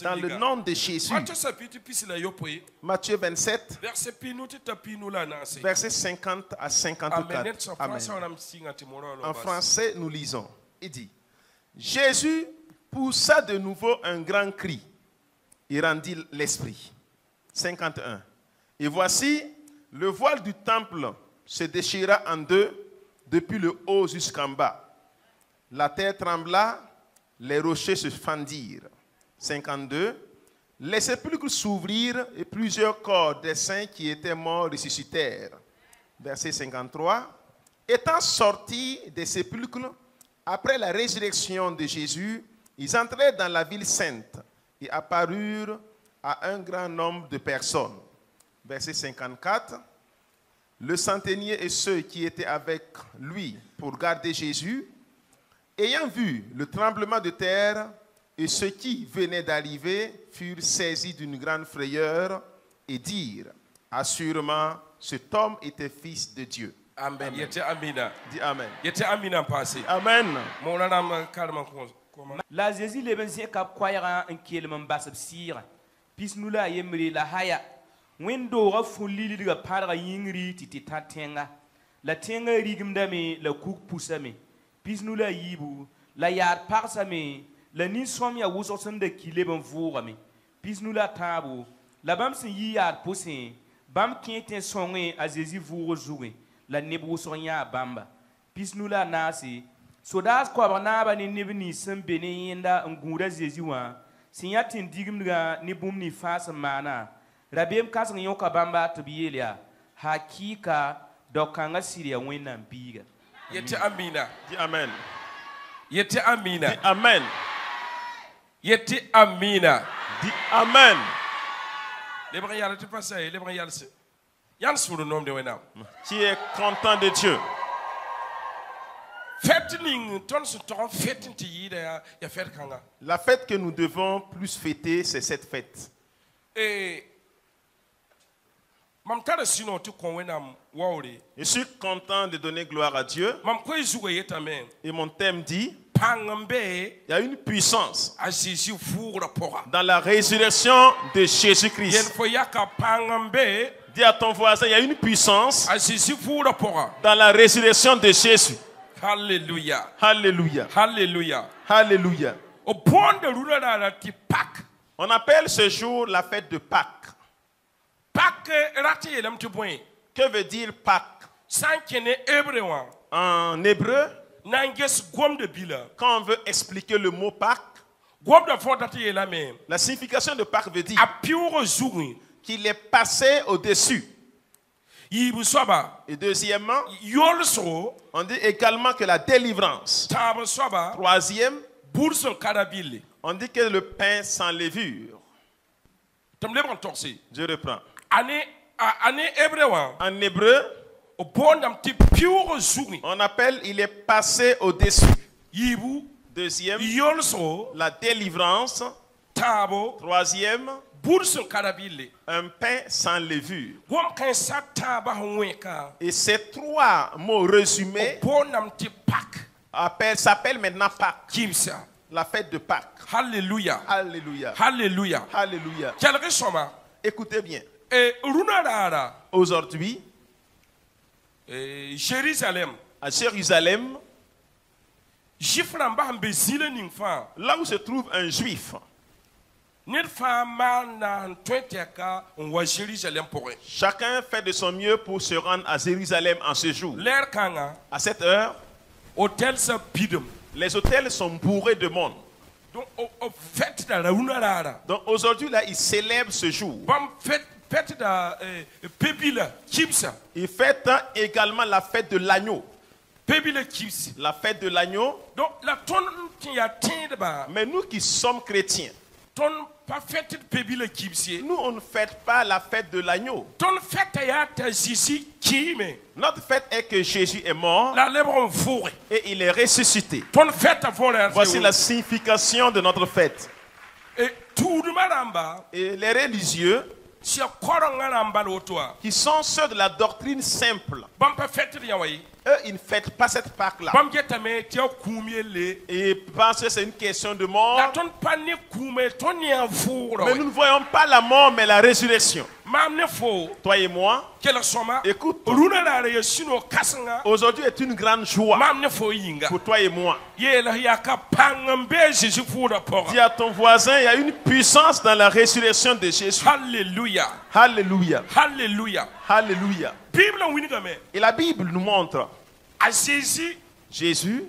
Dans le nom de Jésus. Matthieu 27, versets 50 à 54. Amen. En français, nous lisons. Il dit, Jésus poussa de nouveau un grand cri et rendit l'esprit. 51. Et voici, le voile du temple se déchira en deux, depuis le haut jusqu'en bas. La terre trembla, les rochers se fendirent. 52. Les sépulcres s'ouvrirent et plusieurs corps des saints qui étaient morts ressuscitèrent. Verset 53. Étant sortis des sépulcres, après la résurrection de Jésus, ils entrèrent dans la ville sainte et apparurent à un grand nombre de personnes. Verset 54. Le centenier et ceux qui étaient avec lui pour garder Jésus, ayant vu le tremblement de terre et ceux qui venaient d'arriver, furent saisis d'une grande frayeur et dirent, assurément, cet homme était fils de Dieu. Amen. Dis Amen. Amen. La Jésus le benzi kap kwayra en kielman basab sira. Pis nula yemri la haya. Wendo ga fulili diga parga yingri titi tatenga. La tenga rigim dame la kuk pusame. Pis nula yibu la yar parsame. La ni som ya wusosan de kileben vourame. Pis nula tabu. La bam se yi yar pousin. Bam kienten songe a Jésus vouro joué. La nebu sonya bamba. Pis nula nasi. Sodas kwa banaba ni nibni sembene yenda ngura Jésus wa. Sinyatin digimga ni bum ni fasa mana. Rabem kasang yoka bamba tubielia. Hakika dokanga siria wena mbiga. Yete amina. Di amen. Yete amina. Di amen. Yete amina. Di amen. Lebre yalla tu pas ça, lebre yalla c'est. Yann sous le nom de Wenam. Tu es content de Dieu. La fête que nous devons plus fêter, c'est cette fête. Et je suis content de donner gloire à Dieu. Et mon thème dit, il y a une puissance dans la résurrection de Jésus-Christ. Dis à ton voisin, il y a une puissance dans la résurrection de Jésus. Alléluia. Alléluia. Alléluia. Alléluia. Au point de l'oula qui Pâques. On appelle ce jour la fête de Pâques. Pâques raté l'homme tu point. Que veut dire Pâques? En hébreu, quand on veut expliquer le mot Pâques, la signification de Pâques veut dire qu'il est passé au-dessus. Et deuxièmement, on dit également que la délivrance. Troisième, on dit que le pain sans levure. Je reprends. En hébreu, on appelle il est passé au-dessus. Deuxième, la délivrance. Troisième, un pain sans levure. Et ces trois mots résumés s'appellent maintenant Pâques. La fête de Pâques. Alléluia. Alléluia. Alléluia. Alléluia. Écoutez bien. Aujourd'hui, à Jérusalem, là où se trouve un juif, chacun fait de son mieux pour se rendre à Jérusalem en ce jour. À cette heure, les hôtels sont bourrés de monde. Donc aujourd'hui, là, ils célèbrent ce jour. Ils fêtent également la fête de l'agneau. La fête de l'agneau. Mais nous qui sommes chrétiens, Nous, on ne fête pas la fête de l'agneau. Notre fête est que Jésus est mort et il est ressuscité. Voici la signification de notre fête. Et les religieux, qui sont ceux de la doctrine simple, eux, ils ne fêtent pas cette Pâque-là. Et pensent que c'est une question de mort. Mais nous ne voyons pas la mort, mais la résurrection. Toi et moi, écoute, aujourd'hui est une grande joie pour toi et moi. Dis à ton voisin, il y a une puissance dans la résurrection de Jésus. Alléluia. Alléluia. Alléluia. Alléluia. Et la Bible nous montre Jésus.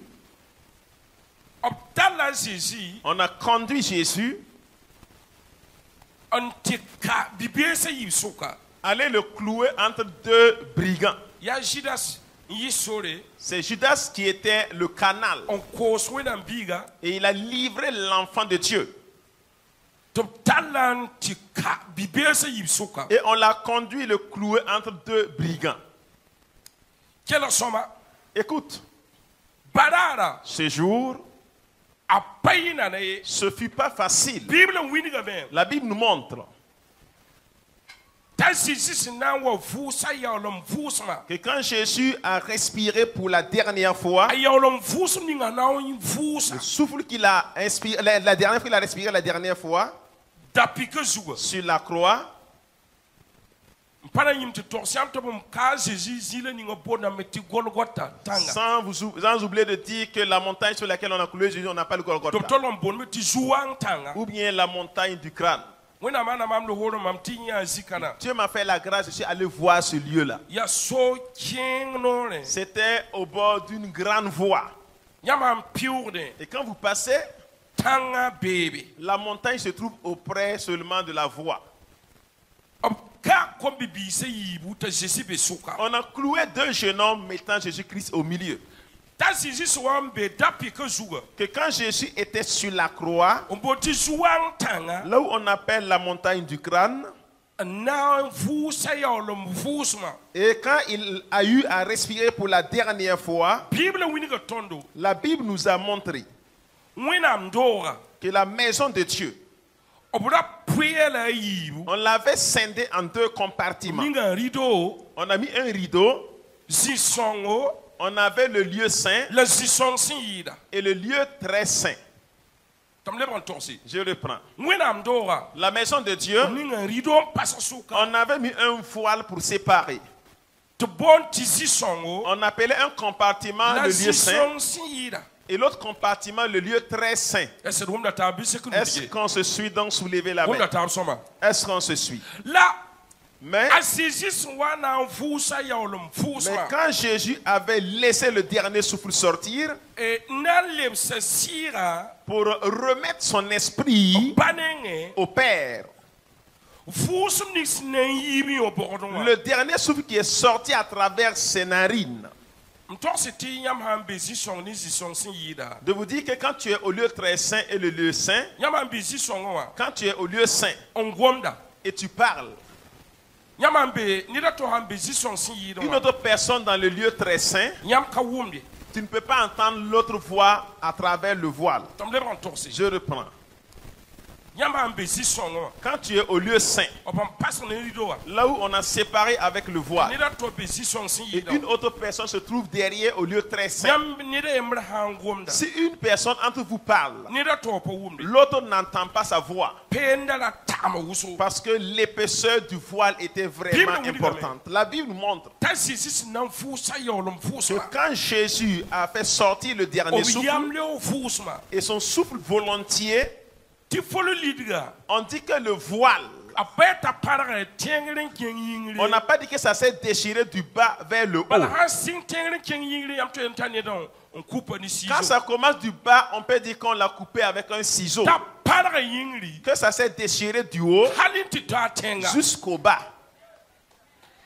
On a conduit Jésus. Aller le clouer entre deux brigands. C'est Judas qui était le canal. Et il a livré l'enfant de Dieu. Et on l'a conduit le clouer entre deux brigands. Écoute, ce jour, ce fut pas facile. La Bible nous montre que quand Jésus a respiré pour la dernière fois, le souffle qu'il a inspiré, la dernière fois qu'il a respiré la dernière fois, sur la croix, sans oublier de dire que la montagne sur laquelle on a coulé Jésus, on n'a pas le Golgotha. Ou bien la montagne du crâne. Dieu m'a fait la grâce, je suis allé voir ce lieu-là. C'était au bord d'une grande voie. Et quand vous passez, la montagne se trouve auprès seulement de la voie. On a cloué deux jeunes hommes mettant Jésus-Christ au milieu. Que quand Jésus était sur la croix, là où on appelle la montagne du crâne, et quand il a eu à respirer pour la dernière fois, la Bible nous a montré que la maison de Dieu, on l'avait scindée en deux compartiments. On a mis un rideau. On avait le lieu saint et le lieu très saint. Je reprends. La maison de Dieu, on avait mis un voile pour séparer. On appelait un compartiment le lieu saint et l'autre compartiment le lieu très saint. Est-ce qu'on se suit donc soulever la main? Est-ce qu'on se suit? Mais quand Jésus avait laissé le dernier souffle sortir pour remettre son esprit au Père, le dernier souffle qui est sorti à travers ses narines, de vous dire que quand tu es au lieu très saint et le lieu saint, quand tu es au lieu saint et tu parles, une autre personne dans le lieu très saint, tu ne peux pas entendre l'autre voix à travers le voile. Je reprends. Quand tu es au lieu saint, là où on a séparé avec le voile, et une autre personne se trouve derrière au lieu très saint. Si une personne entre vous parle, l'autre n'entend pas sa voix, parce que l'épaisseur du voile était vraiment importante. La Bible montre que quand Jésus a fait sortir le dernier souffle, et son souffle volontiers, on dit que le voile, on n'a pas dit que ça s'est déchiré du bas vers le haut. Quand ça commence du bas, on peut dire qu'on l'a coupé avec un ciseau. Que ça s'est déchiré du haut jusqu'au bas.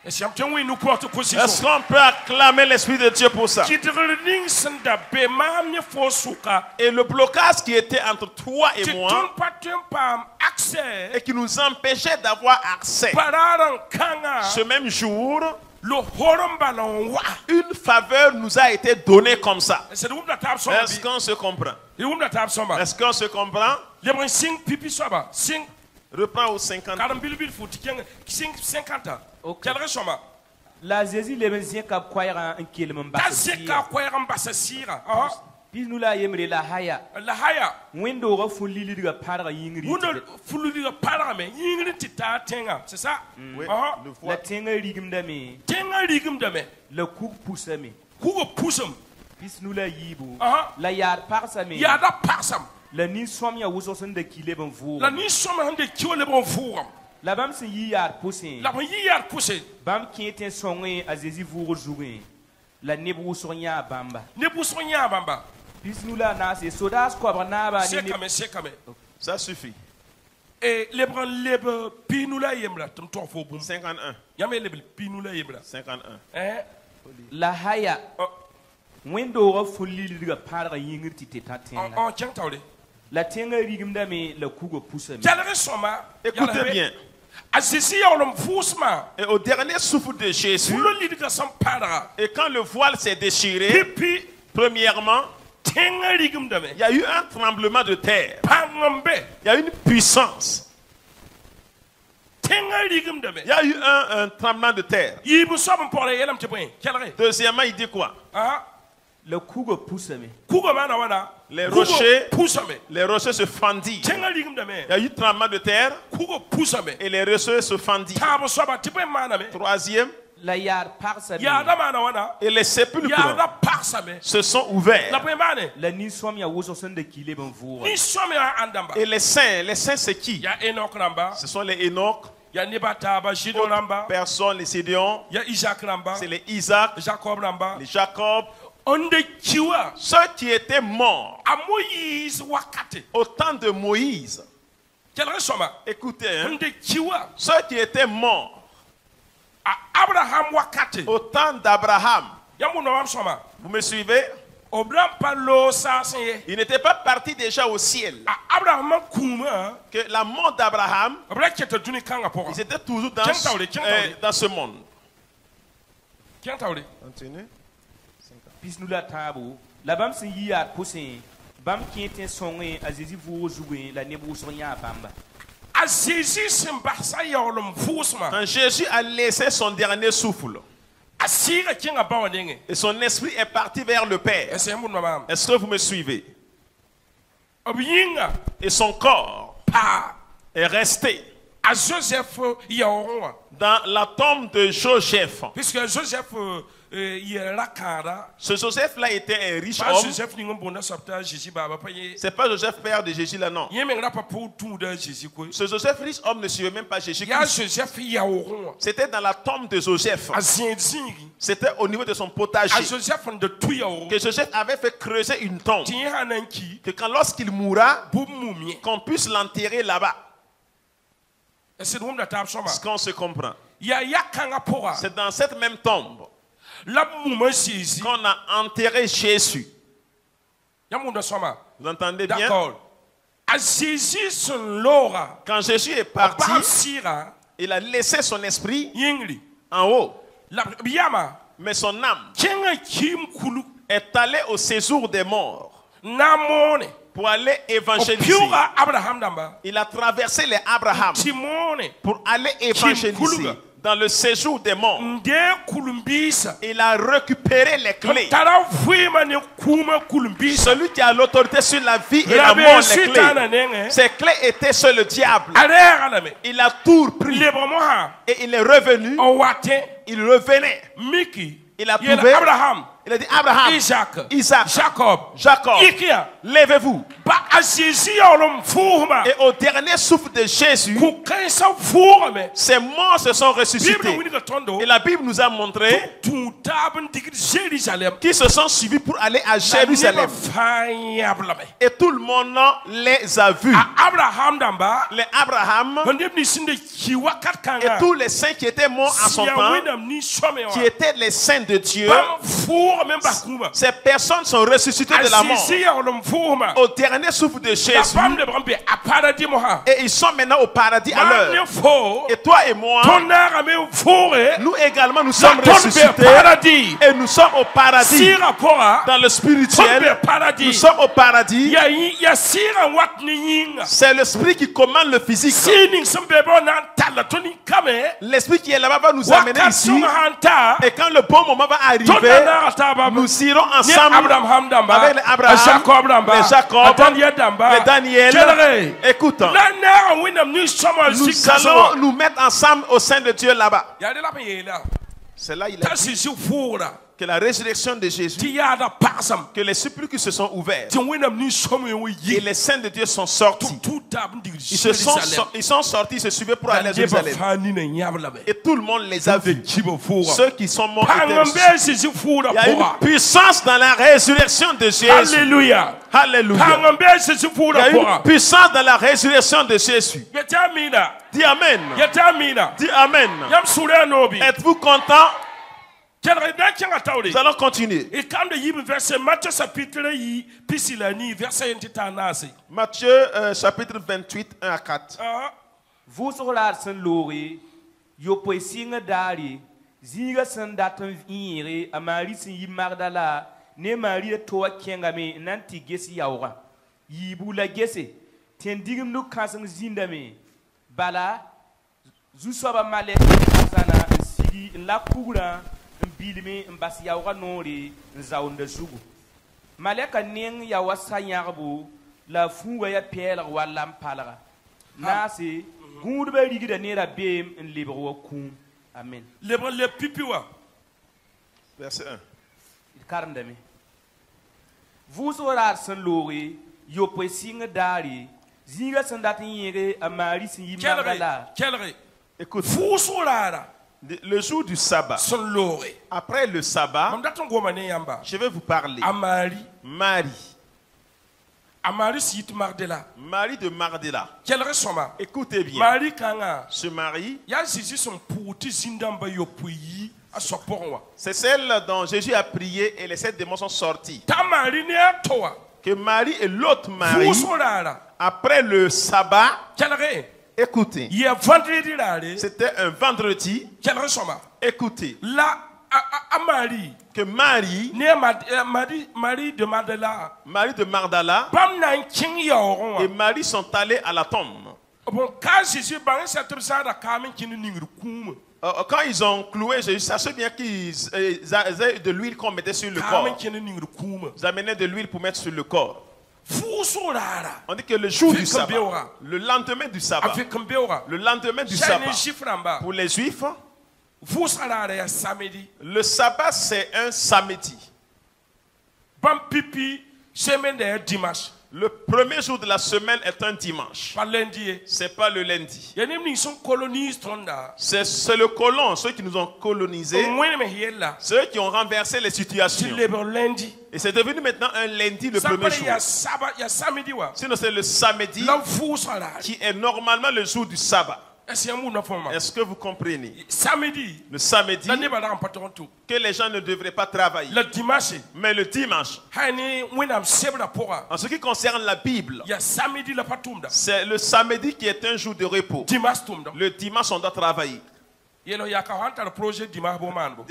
Est-ce qu'on peut acclamer l'Esprit de Dieu pour ça? Et le blocage qui était entre toi et moi, accès. Et qui nous empêchait d'avoir accès. Pararan kanga. Ce même jour, Le horomba na wa. une faveur nous a été donnée comme ça. C'est le tab soma. Est-ce qu'on se comprend? Le tab soma. Est-ce qu'on se comprend? Le bon sing pipi soba. Sing. Reprends au 50. Karam bilbil foot sing 50. Quel soma? La Jésus le mesien kap kwayra en kilem Ta mbasa. zeka kwera mbasa sira. Ah. Puis nous la yemre la haya. La haya. Windo ga fulili diga para yingri. Wuna fululi ga parame. Yingri tita tenga. C'est ça? Oui, Ah. le La foie. tenga rigim dame. Tenga rigum dame. Le cook poussame. Kugo pusum. Puis nous la yibu. Ah. La yar parsame. Yada parsam. La ni som ya wuso sen de kile ben fu. La ni soma hande kiwo le bon forum. La bam se yi yar poussin. La bon yiyar pousse. Bam qui était sonné à Jésus vous rejouer. La nebu sonya bamba. Ne pousse nya bamba. Puis nous la na c'est sodas quoi banaba C'est ni. kame. Ça suffit. Et les bran lebe pinula yemla tum to fo bum. 51. Yame lebe pinula yemla. 51. La haya. Oh, Windo ga fulili diga para yingri tite tatenga. oh, tiens tawle. La tenga rigim dame le kugo poussame. Jalere soma. Écoutez bien. Asisi yolom fousma. Et au dernier souffle de Jésus, Fulo lidiga sam padara. et quand le voile s'est déchiré, Pipi premièrement, tenga rigum dame. il y a eu un tremblement de terre. Pangombe. Il y a eu une puissance. Tenga rigum dame. Il y a eu un tremblement de terre. Yibu som pour les yelam tepon. Jalere. Deuxièmement, il dit quoi? Ah. Le kugo poussame. Kugo mana wana. Les Kugo rochers, poussame. les rochers se fendirent. Tenga rigum dame. Il y a eu tremblement de terre Kugo poussame. et les rochers se fendirent. Tabo soba tepon mana me. Troisième, La yar parsame. Yada mana wana. et les sépulcres Yada parsame. se sont ouverts. La pemane. La ni som ya wuso sen de kile ben fu. Ni some ya andamba. Et les saints c'est qui? Ya Enoch namba. Ce sont les Enoch, Ya Nebataba Gideon namba. personnes, les Sidéon, Ya Isaac namba. c'est les Isaac, Jacob namba. les Jacob, On de kiwa. ceux qui étaient morts A Moïse wakate. au temps de Moïse. Quel resoma. Écoutez, On hein, de kiwa. ceux qui étaient morts A Abraham wakate. au temps d'Abraham. Ya mo no soma. Vous me suivez? Obram palo sa senye. Ils n'étaient pas partis déjà au ciel. A Abraham kuma. Que la mort d'Abraham, Obra kete duni kanga pora. ils étaient toujours Tiens, Taoulé. dans ce monde. Kian tawle. Continue. Puis nous la tabo. La bam se yi yar poussin. Bam qui était sonné à Jésus vous rejouer. La nebu sonya bamba. A Jésus simbasa yolom fousma. Quand Jésus a laissé son dernier souffle A sira kinga bawanenge. et son esprit est parti vers le Père, Ese mo no mam. est-ce que vous me suivez? Obinga Et son corps pa. est resté A Joseph yaoronwa. dans la tombe de Joseph. Puisque Joseph Ce Joseph-là était un riche pas homme. Joseph ni ngombo sorta Jésus baba pa ye. C'est pas Joseph, père de Jésus là, non. Yeme ngara pa pour tout de Jésus ko. Ce Joseph riche homme ne suivait même pas Ya Jésus-Christ. Joseph yaoronwa. C'était dans la tombe de Joseph. A zinzingi. C'était au niveau de son potager. A Joseph de tout yaoronwa. Que Joseph avait fait creuser une tombe. Tin hananki Que quand lorsqu'il mourra, bu mumie. qu'on puisse l'enterrer là-bas. Est-ce que tab soma. Est-ce qu'on se comprend? Ya yakanga pora. C'est dans cette même tombe La muma Jésus. qu'on a enterré Jésus. Ya munda soma. Vous entendez bien? D'accord. A Jésus son lora. Quand Jésus est parti, Ba sira il a laissé son esprit yingli. en haut. La biyama. Mais son âme Kenga kim kulu. est allée au séjour des morts Namone. pour aller évangéliser. Piura Abraham namba. Il a traversé les Abraham Timone. pour aller évangéliser dans le séjour des morts. Nde kulumbisa. Il a récupéré les clés. Tara vuima ne kuma kulumbisa. Celui qui a l'autorité sur la vie et la mort, les clés. Ces clés étaient sur le diable. Il a tout pris et il est revenu. Il revenait. Miki. Il a trouvé. Abraham. Il a dit Abraham, Isaac, Jacob, levez-vous. Et au dernier souffle de Jésus, ces morts se sont ressuscités. Et la Bible nous a montré qu'ils se sont suivis pour aller à Jérusalem. Et tout le monde les a vus. Les Abraham et tous les saints qui étaient morts en son temps, qui étaient les saints de Dieu, Ces personnes sont ressuscitées de la mort au dernier souffle de Jésus. Et ils sont maintenant au paradis à l'heure. Et toi et moi, nous également, nous sommes ressuscités. Et nous sommes au paradis. Dans le spirituel, nous sommes au paradis. C'est l'esprit qui commande le physique. L'esprit qui est là-bas va nous amener ici. Et quand le bon moment va arriver, nous irons ensemble avec les Abraham, les Jacob, les Daniel. Écoute, nous allons nous mettre ensemble au sein de Dieu là-bas. C'est là il a dit que la résurrection de Jésus, que les sépulcres se sont ouverts et les saints de Dieu sont sortis. Ils sont sortis, ils se suivaient pour aller à Jérusalem. Et tout le monde les a vus. Ceux qui sont morts étaient ressuscités. Il y a une puissance dans la résurrection de Jésus. Alléluia. Alléluia. Il y a une puissance dans la résurrection de Jésus. Dis Amen. Dis Amen. Êtes-vous content? Nous allons continuer. Matthieu chapitre 28, 1 à 4. Vous sen lori, yo poesinga dari, zinga sen daten ire, amari sin yi Magdala, ne Marie toa kengame, nanti gesi yaura. Yibu la gesi, tendigum no kansang zindame, bala, zusaba male, sana, sigi, la kura. Bilimi mbasi yawa nori nzaunda zugu maleka ning yawa sanyabu la funga ya pela wala mpalaga nasi gundba rigida nera bem en libro kum amen le pipiwa verset 1 karndami vous orar san lori yo poesinga dari zinga sandatin yere amari sin yimagala kelre écoute vous orara le jour du sabbat, après le sabbat, je vais vous parler. Marie de Magdala. Écoutez bien. Ce mari, c'est celle dont Jésus a prié et les 7 démons sont sortis. Que Marie et l'autre Marie, après le sabbat, écoutez, c'était un vendredi. Écoutez, que Marie de Magdala et Marie sont allés à la tombe. Quand ils ont cloué Jésus, sachez bien qu'ils avaient de l'huile qu'on mettait sur le corps. Ils amenaient de l'huile pour mettre sur le corps. On dit que le jour du sabbat, le lendemain du sabbat, pour les juifs, le sabbat c'est un samedi. Le premier jour de la semaine est un dimanche. C'est pas le lundi. C'est le colon, ceux qui nous ont colonisés, ceux qui ont renversé les situations. Et c'est devenu maintenant un lundi le premier jour. Sinon c'est le samedi qui est normalement le jour du sabbat. Est-ce que vous comprenez? Le samedi, que les gens ne devraient pas travailler. Mais le dimanche, en ce qui concerne la Bible, c'est le samedi qui est un jour de repos. Le dimanche, on doit travailler. Dis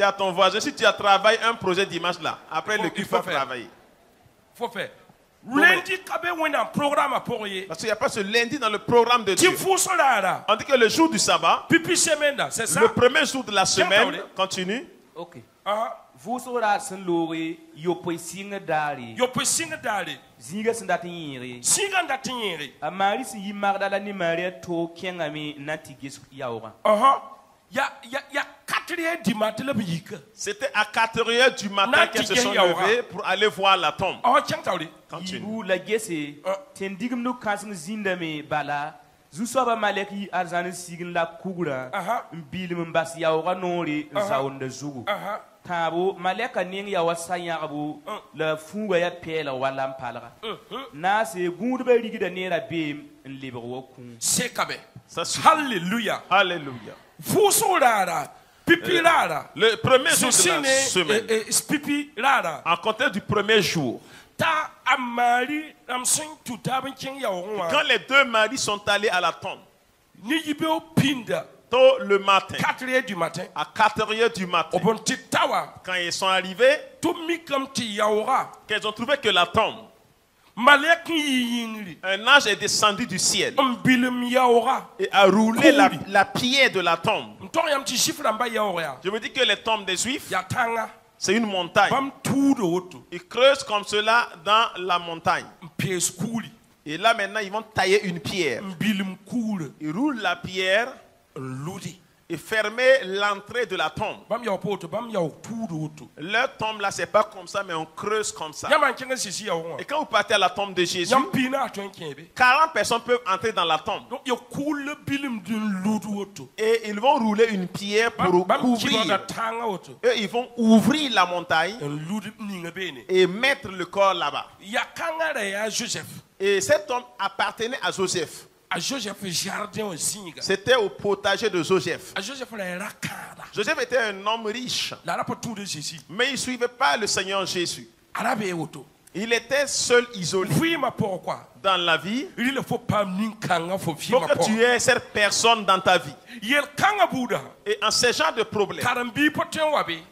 à ton voisin, si tu as travaillé un projet dimanche là, après le culte, il faut travailler. Faut faire. Parce qu'il n'y a pas ce lundi dans le programme de Dieu. On dit que le jour du sabbat, le premier jour de la semaine, continue. Ok. Vous saurez sen lori yo poesinga dari. Zinga sendatinire. Amari si Magdala ni Maria to kengami natigis yaura. C'était à 4h du matin qu'elles se sont levées pour aller voir la tombe. Ibu la gese tendigum no kasing zindame bala zusaba maleki arzan sigin la kugura mbilim mbas yawa nori zaunda zugu tabo maleka ning yawa sanyabu la funga ya pela wala mpalaga na se gundba rigida nera bem en libro kun sekabe. Alléluia. Alléluia. Vous saurez Le premier jour de la semaine. En comptant du premier jour. Quand les deux maris sont allés à la tombe. Tôt le matin. 4h du matin. À 4h du matin. Quand ils sont arrivés. Qu'ils ont trouvé que la tombe. Un ange est descendu du ciel et a roulé la pierre de la tombe. Je me dis que les tombes des Juifs, c'est une montagne. Ils creusent comme cela dans la montagne. Et là maintenant, ils vont tailler une pierre. Ils roulent la pierre et fermer l'entrée de la tombe. Leur tombe là, c'est pas comme ça, mais on creuse comme ça. Et quand vous partez à la tombe de Jésus, 40 personnes peuvent entrer dans la tombe. Et ils vont rouler une pierre pour couvrir. Eux, ils vont ouvrir la montagne et mettre le corps là-bas. Et cet homme appartenait à Joseph. C'était au potager de Joseph. Joseph était un homme riche, mais il ne suivait pas le Seigneur Jésus. Il était seul, isolé. Dans la vie, il faut que tu aies cette personne dans ta vie. Et en ce genre de problème,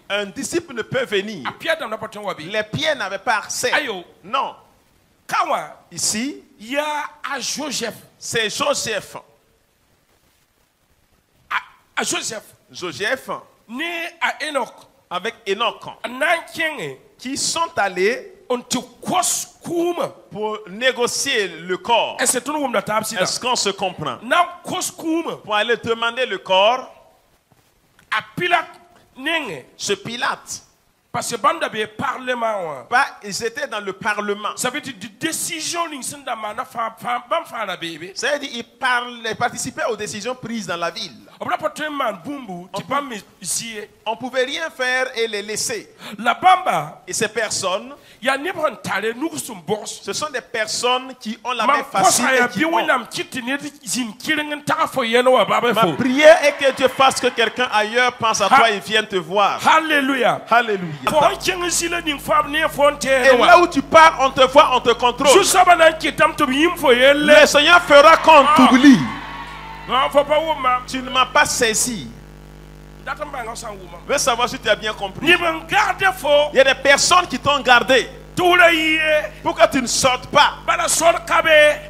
un disciple ne peut venir. Les pierres n'avaient pas accès. Non. Ici, il y a Joseph. C'est Joseph. Joseph, né à Enoch, avec Enoch, qui sont allés pour négocier le corps. Est-ce qu'on se comprend? Pour aller demander le corps à Pilate. Ce Pilate. Parce que parlement. Ils étaient dans le parlement. Ça veut dire décision. C'est-à-dire ils participaient aux décisions prises dans la ville. On ne pouvait rien faire et les laisser. Et ces personnes, ce sont des personnes qui ont la main facile et qui ont. Ma prière est que Dieu fasse que quelqu'un ailleurs pense à toi et vienne te voir. Alléluia. Alléluia. Et là où tu pars, on te voit, on te contrôle. Le Seigneur fera qu'on t'oublie. Tu ne m'as pas saisi. Je veux savoir si tu as bien compris. Il y a des personnes qui t'ont gardé pour que tu ne sortes pas,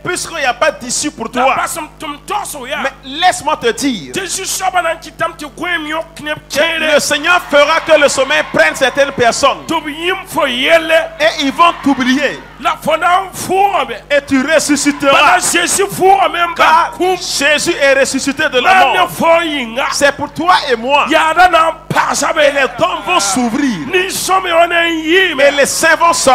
puisqu'il n'y a pas d'issue pour toi. Mais laisse-moi te dire que le Seigneur fera que le sommeil prenne certaines personnes et ils vont t'oublier. Et tu ressusciteras. Car Jésus est ressuscité de la mort. C'est pour toi et moi. Et les tombes vont s'ouvrir. Et les saints vont sortir.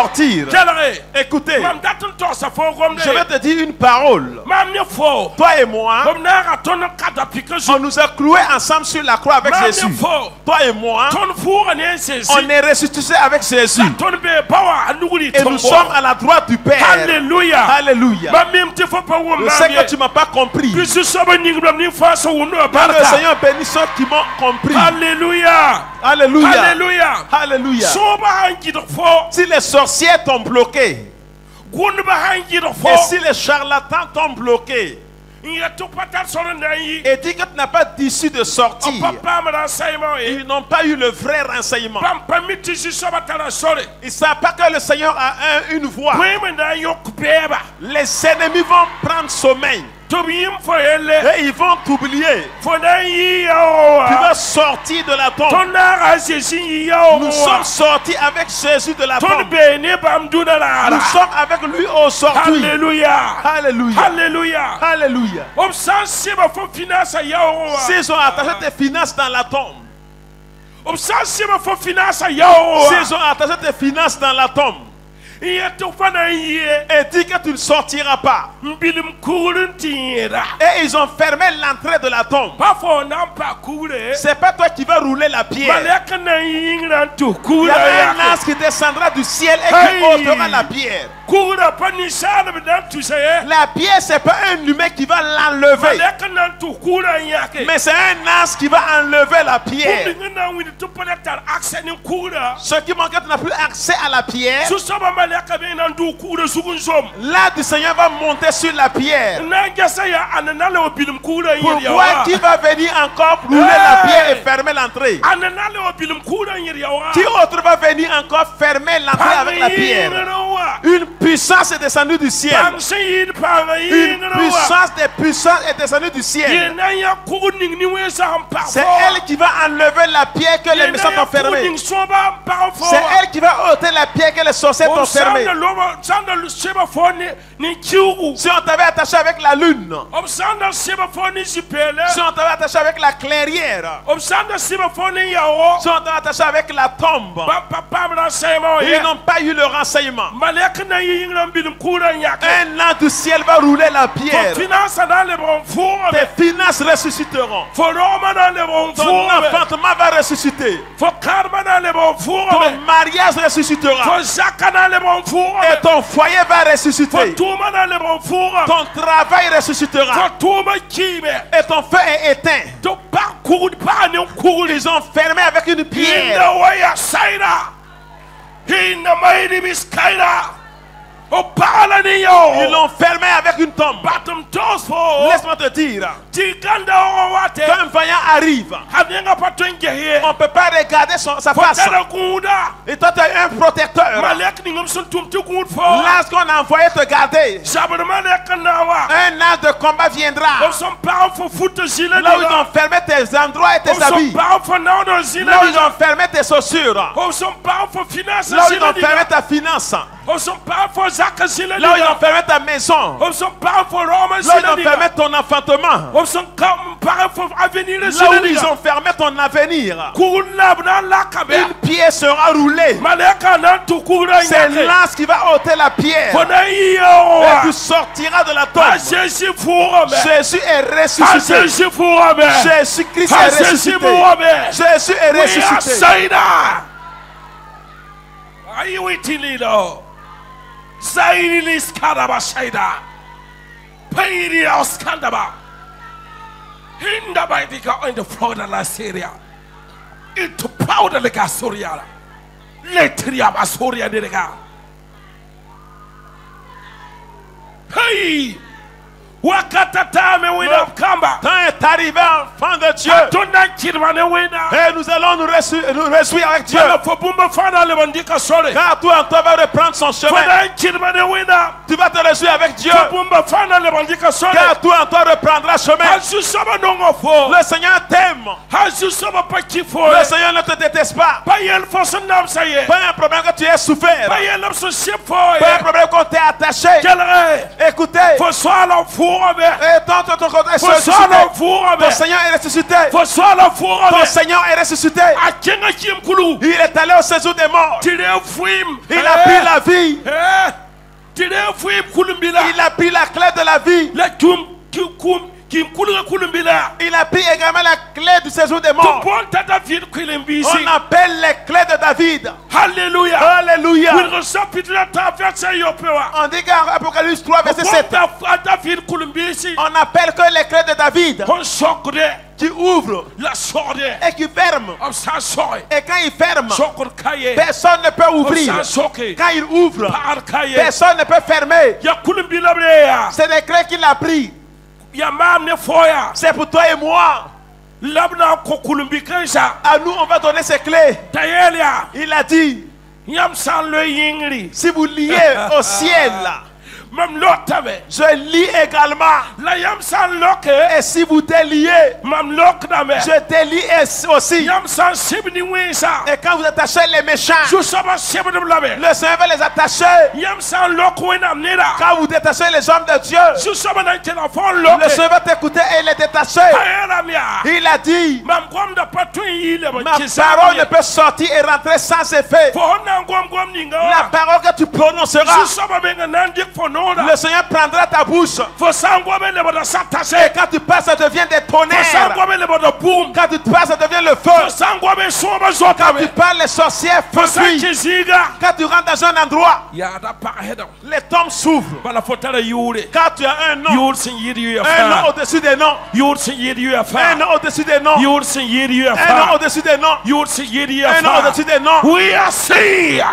Écoutez, je vais te dire une parole. Toi et moi, on nous a cloués ensemble sur la croix avec Jésus. Toi et moi, on est ressuscités avec Jésus. Et nous sommes à la droite du Père. Alléluia. Alléluia. Je sais que tu ne m'as pas compris. Que le Seigneur bénisse ceux qui m'ont compris. Alléluia. Alléluia. Alléluia. Alléluia. Si les sorciers t'ont bloqué, et si les charlatans t'ont bloqué, et dit que tu n'as pas d'issue de sortie, ils n'ont pas eu le vrai renseignement. Ils ne savent pas que le Seigneur a une voix. Les ennemis vont prendre sommeil. Et ils vont t'oublier. Tu vas sortir de la tombe. Nous sommes sortis avec Jésus de la tombe. Nous sommes avec lui aujourd'hui. Alléluia. Alléluia. Alléluia. Alléluia. S'ils ont attaché tes finances dans la tombe. S'ils ont attaché tes finances dans la tombe. et dit que tu ne sortiras pas. Et ils ont fermé l'entrée de la tombe. C'est pas toi qui vas rouler la pierre. Il y a un ange qui descendra du ciel et qui ôtera la pierre. La pierre, c'est pas un humain qui va l'enlever, mais c'est un ange qui va enlever la pierre. Ceux qui manquent n'a plus accès à la pierre. Là, du Seigneur va monter sur la pierre. Pourquoi qui va venir encore rouler la pierre et fermer l'entrée? Qui autre va venir encore fermer l'entrée avec la pierre? Une puissance est descendue du ciel. Une puissance des puissances est descendue du ciel. C'est elle qui va enlever la pierre que les méchants ont fermée. C'est elle qui va ôter la pierre que les sorciers ont fermée. Si on t'avait attaché avec la lune, si on t'avait attaché avec la clairière, si on t'avait attaché avec la tombe, ils n'ont pas eu le renseignement. Un an du ciel va rouler la pierre. Tes finances ressusciteront. Ton enfantement va ressusciter. Ton mariage ressuscitera. Et ton foyer va ressusciter. Ton travail ressuscitera. Et ton feu est éteint. Ils ont fermé avec une pierre. Ils l'ont fermé avec une tombe. Laisse-moi te dire, quand un vaillant arrive, on ne peut pas regarder sa face. Et toi tu as un protecteur. Lorsqu'on a envoyé te garder, un âge de combat viendra. Là où ils ont fermé tes endroits et tes habits, là où ils ont fermé tes chaussures, là où ils ont fermé ta finance, là où ils ont fermé ta maison, là où ils ont fermé ton enfantement, là où ils ont fermé ton avenir, une pierre sera roulée. C'est l'ange qui va ôter la pierre et tu sortiras de la tombe. Jésus est ressuscité. Jésus-Christ est ressuscité. Jésus est ressuscité. Are you waiting, Lido? Zairilis Kadaba Shaida. Pairia Skandaba. Hindabaitika in the Florida La Syria. Into powder like a Soria. Letria Basoria Dega. Hey! Temps est arrivé, enfant de Dieu, et nous allons nous réjouir avec Dieu. Car toi en toi va reprendre son chemin. Tu vas te réjouir avec Dieu. Car toi en toi reprendras chemin. Le Seigneur t'aime. Le Seigneur ne te déteste pas. Pas un problème que tu aies souffert. Pas un problème qu'on t'ait attaché. Écoutez, et ton Seigneur est ressuscité. Ton Seigneur est ressuscité. Il est allé au séjour des morts. Il a pris la vie. Il a pris la clé de la vie. Il a pris également la clé du séjour des morts. On appelle les clés de David. Alléluia. Alléluia. On dit qu'en Apocalypse 3 verset 7, on appelle que les clés de David qui ouvre et qui ferme. Et quand il ferme, personne ne peut ouvrir. Quand il ouvre, personne ne peut fermer. C'est des clés qu'il a pris. C'est pour toi et moi. À nous on va donner ces clés. Il a dit, si vous liez au ciel Je lis également. Et si vous déliez, je délie aussi. Et quand vous attachez les méchants, le Seigneur va les attacher. Quand vous détachez les hommes de Dieu, le Seigneur va t'écouter et les détacher. Il a dit, ma parole ne peut sortir et rentrer sans effet. La parole que tu prononceras, le Seigneur prendra ta bouche. Et quand tu passes, ça devient des tonnerres. Quand tu passes, ça devient le feu. Quand tu parles, les sorcières fuient. Quand tu rentres dans un endroit, les tombes s'ouvrent. Quand tu as un nom au-dessus des noms, un nom au-dessus des noms, un nom au-dessus des noms, un nom au-dessus des noms. We are seeing.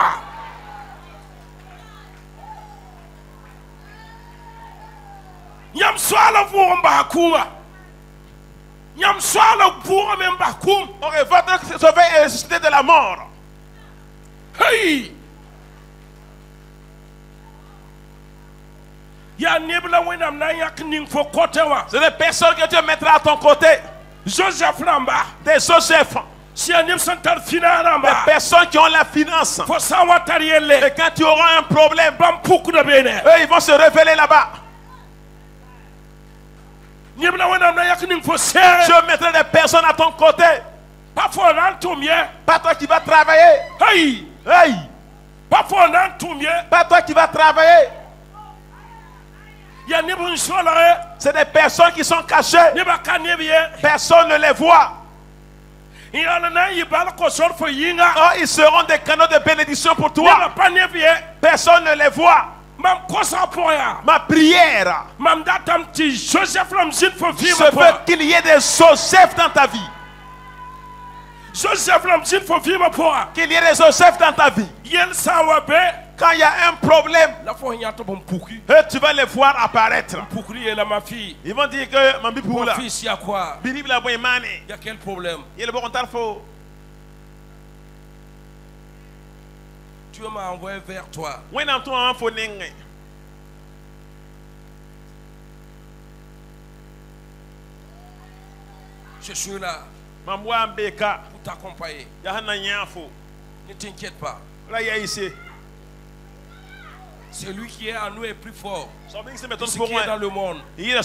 Yam swala vumba kuma. Yam swala vumba memba kum. Ok, votre sauveur est ressuscité de la mort. Hey. Ya nebla wenam na yak ning fo kotewa. C'est des personnes que Dieu mettra à ton côté. Joseph Lamba. Des Joseph. Si un centre final des personnes qui ont la finance. Et quand tu auras un problème, eux ils vont se révéler là-bas. Je mettrai des personnes à ton côté. Pas toi qui vas travailler. Hey. Hey. Pas toi qui vas travailler. C'est des personnes qui sont cachées. Personne ne les voit. Oh, ils seront des canaux de bénédiction pour toi. Personne ne les voit. Ma prière, je veux qu'il y ait des Joseph dans ta vie. Qu'il y ait des Joseph dans ta vie. Quand il y a un problème, tu vas les voir apparaître. Ils vont dire que mon fils, il y a quoi? Il y a quel problème? Dieu m'a envoyé vers toi. Je suis là pour t'accompagner. Ne t'inquiète pas. Celui qui est en nous est plus fort que ce qui est dans le monde. Dieu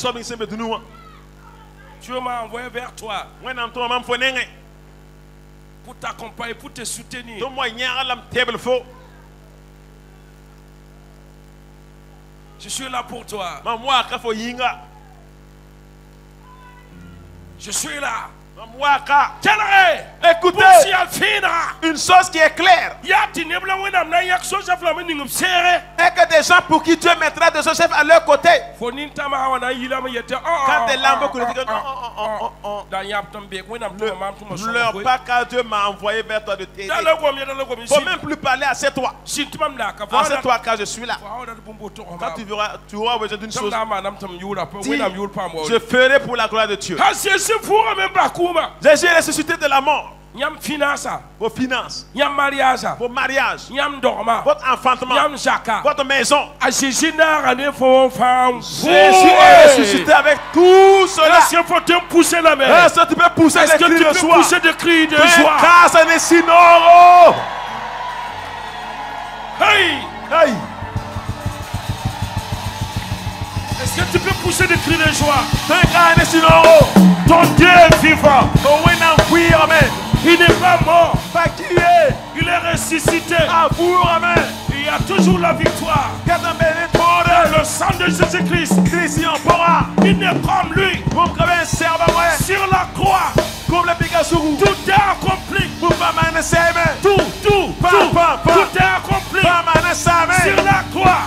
m'a envoyé vers toi pour t'accompagner, pour te soutenir. Je suis là pour toi. Je suis là. Écoutez, une chose qui est claire, et que des gens pour qui Dieu mettra de Joseph à leur côté, quand des larmes ne leur pas car Dieu m'a envoyé vers toi de t'aider. Il ne faut même plus parler, assieds-toi. Assieds-toi car je suis là. Quand tu auras besoin d'une chose, dis, je ferai pour la gloire de Dieu. Jésus est ressuscité de la mort. Vos finances, vos mariages, votre enfantement, votre maison. Jésus est ressuscité avec tout cela. Est-ce que tu peux pousser des cris de joie? Hey! Hey! Est-ce que tu peux pousser des cris de joie? Ton Dieu est vivant. Il n'est pas mort. Il est ressuscité. Amen. Il y a toujours la victoire. Dans le sang de Jésus-Christ. Il n'est comme lui. Sur la croix. Tout est accompli. Tout est accompli. Sur la croix.